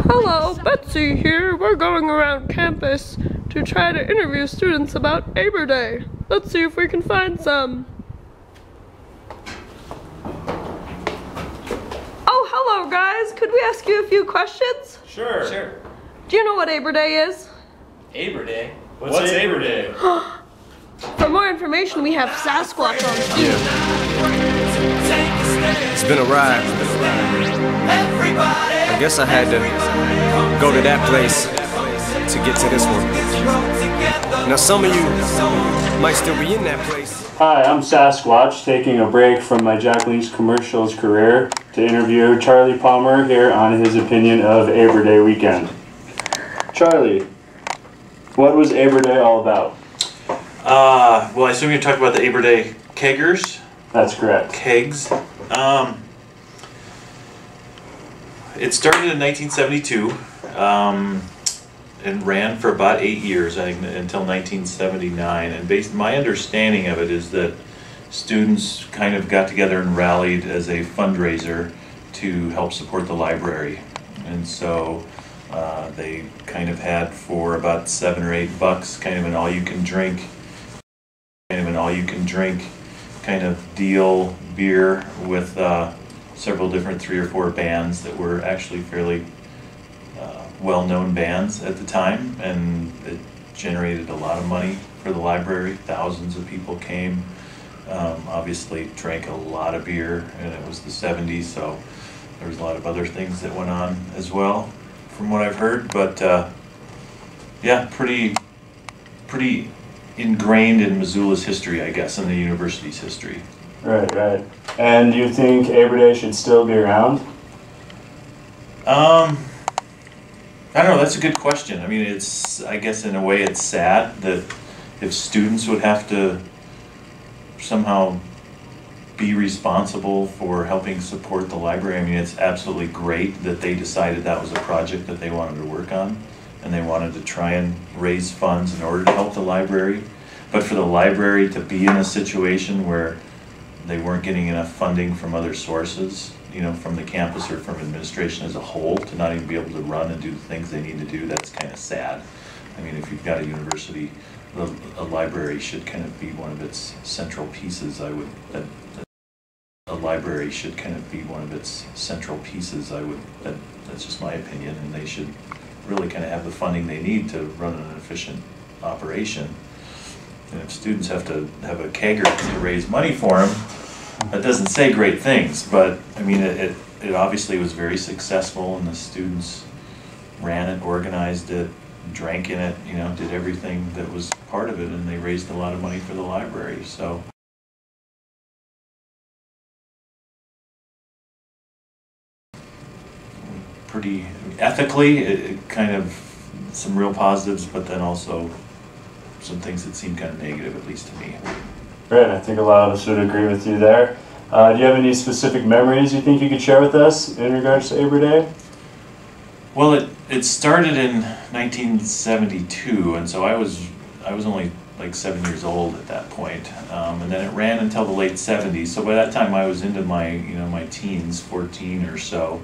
Hello, Betsy here. We're going around campus to try to interview students about Arbor Day. Let's see if we can find some. Oh, hello guys. Could we ask you a few questions? Sure. Do you know what Arbor Day is? Arbor Day? What's Arbor Day? For more information, we have Sasquatch on speed. It's been a ride. I guess I had to go to that place to get to this one. Now some of you might still be in that place. Hi, I'm Sasquatch, taking a break from my Jack Link's commercials career to interview Charlie Palmer here on his opinion of Arbor Day weekend. Charlie, what was Arbor Day all about? Well, I assume you're talking about the Arbor Day keggers? That's correct. Kegs. It started in 1972 and ran for about 8 years, I think, until 1979. And my understanding of it is that students kind of got together and rallied as a fundraiser to help support the library. And so they kind of had for about $7 or $8 kind of an all-you-can-drink kind of deal beer with several different 3 or 4 bands that were actually fairly well-known bands at the time, and it generated a lot of money for the library. Thousands of people came, obviously drank a lot of beer, and it was the 70s, so there was a lot of other things that went on as well, from what I've heard. But yeah, pretty ingrained in Missoula's history, I guess, and the university's history. Right. And do you think Arbor Day should still be around? I don't know, that's a good question. I mean, I guess in a way it's sad that if students would have to somehow be responsible for helping support the library. I mean, it's absolutely great that they decided that was a project that they wanted to work on, and they wanted to try and raise funds in order to help the library. But for the library to be in a situation where they weren't getting enough funding from other sources, you know, from the campus or from administration as a whole, to not even be able to run and do the things they need to do, that's kind of sad. I mean, if you've got a university, a library should kind of be one of its central pieces, that's just my opinion, and they should really kind of have the funding they need to run an efficient operation. And if students have to have a kegger to raise money for them, that doesn't say great things, but I mean, it obviously was very successful, and the students ran it, organized it, drank in it, you know, did everything that was part of it, and they raised a lot of money for the library. So pretty ethically, it kind of some real positives, but then also some things that seem kind of negative, at least to me. Right, I think a lot of us would agree with you there. Do you have any specific memories you think you could share with us in regards to Arbor Day? Well, it started in 1972, and so I was only like 7 years old at that point, and then it ran until the late 70s. So by that time, I was into my teens, 14 or so.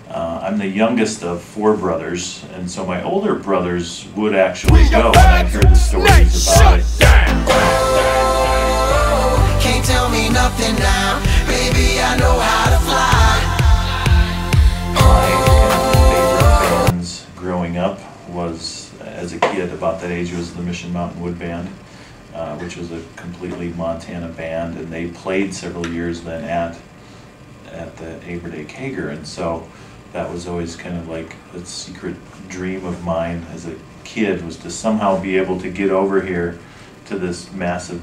I'm the youngest of 4 brothers, and so my older brothers would actually go, and I'd hear the stories about it. Can't tell me nothing now, baby, I know how to fly. My favorite bands growing up was, as a kid, about that age, was the Mission Mountain Wood Band, which was a completely Montana band, and they played several years then at the Arbor Day Kegger, and so that was always kind of like a secret dream of mine as a kid, was to somehow be able to get over here to this massive,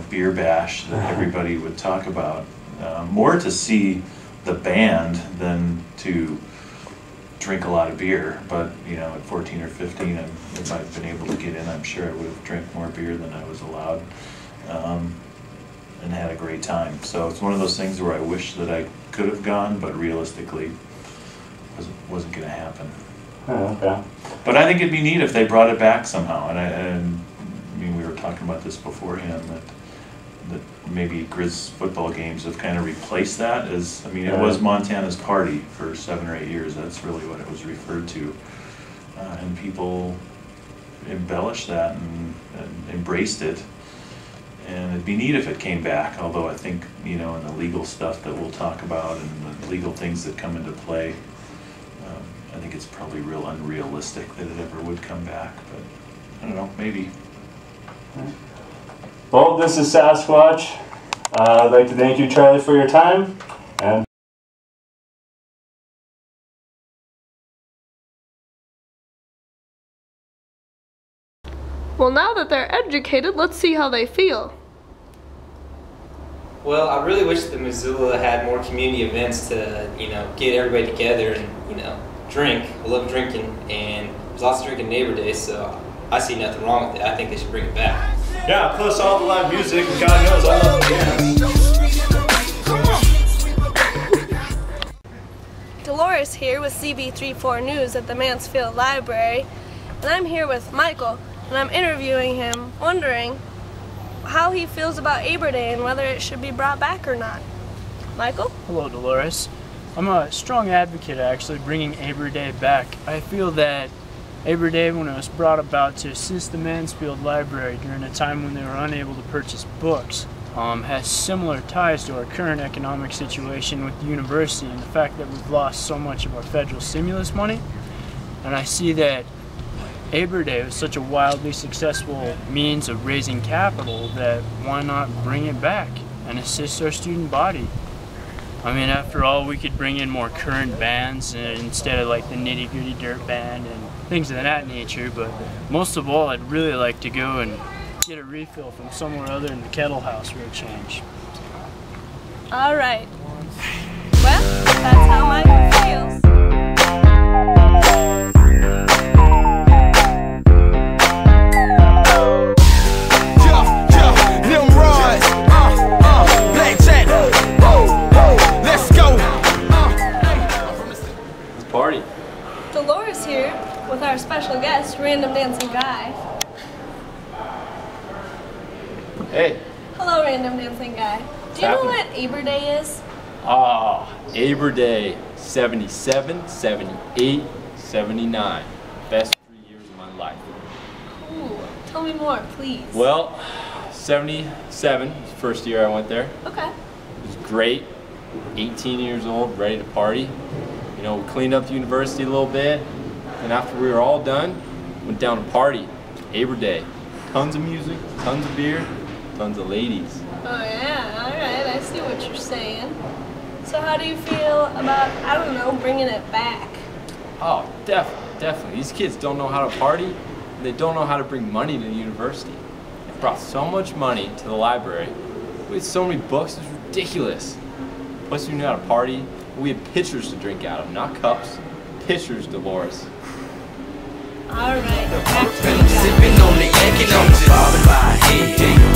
beer bash that everybody would talk about. More to see the band than to drink a lot of beer, but at 14 or 15, if I'd been able to get in, I'm sure I would have drank more beer than I was allowed, and had a great time. So it's one of those things where I wish that I could have gone, but realistically wasn't going to happen. Oh, okay. But I think it'd be neat if they brought it back somehow. And I mean, we were talking about this beforehand, that maybe Grizz football games have kind of replaced that as, I mean, it was Montana's party for 7 or 8 years. That's really what it was referred to. And people embellished that and embraced it. And it'd be neat if it came back, although I think, you know, in the legal stuff that we'll talk about and the legal things that come into play, I think it's probably real unrealistic that it ever would come back, but I don't know, maybe. Well, this is Sasquatch. I'd like to thank you, Charlie, for your time. And Well, now that they're educated, let's see how they feel. Well, I really wish that Missoula had more community events to, you know, get everybody together and, you know, drink. I love drinking, and there's lots of drinking Neighbor Day, so I see nothing wrong with it. I think they should bring it back. Yeah, plus all the live music, and God knows I love the dance. Dolores here with CB34 News at the Mansfield Library, and I'm here with Michael, and I'm interviewing him, wondering how he feels about Arbor Day and whether it should be brought back or not. Michael? Hello, Dolores. I'm a strong advocate actually bringing Arbor Day back. I feel that Arbor Day, when it was brought about to assist the Mansfield Library during a time when they were unable to purchase books, has similar ties to our current economic situation with the university and the fact that we've lost so much of our federal stimulus money. And I see that Arbor Day was such a wildly successful means of raising capital that why not bring it back and assist our student body? I mean, after all, we could bring in more current bands instead of like the Nitty Gritty Dirt Band and things of that nature, but most of all, I'd really like to go and get a refill from somewhere other than the Kettle House for a change. All right. Well, that's how Michael feels. Party. Dolores here with our special guest, Random Dancing Guy. Hey. Hello, Random Dancing Guy. Do you know what Arbor Day is? Arbor Day, 77, 78, 79. Best 3 years of my life. Cool. Tell me more, please. Well, 77 was the first year I went there. Okay. It was great. 18 years old, ready to party. You know, we cleaned up the university a little bit, and after we were all done, went down to party. Arbor Day. Tons of music, tons of beer, tons of ladies. Oh yeah, alright, I see what you're saying. So how do you feel about, I don't know, bringing it back? Oh, definitely. These kids don't know how to party, and they don't know how to bring money to the university. They brought so much money to the library. We had so many books, it was ridiculous. Plus we knew how to party. We had pitchers to drink out of, not cups. Pitchers, Dolores. Alright, back to you guys. Sipping on the Yankee, bobbing by, hey, hey.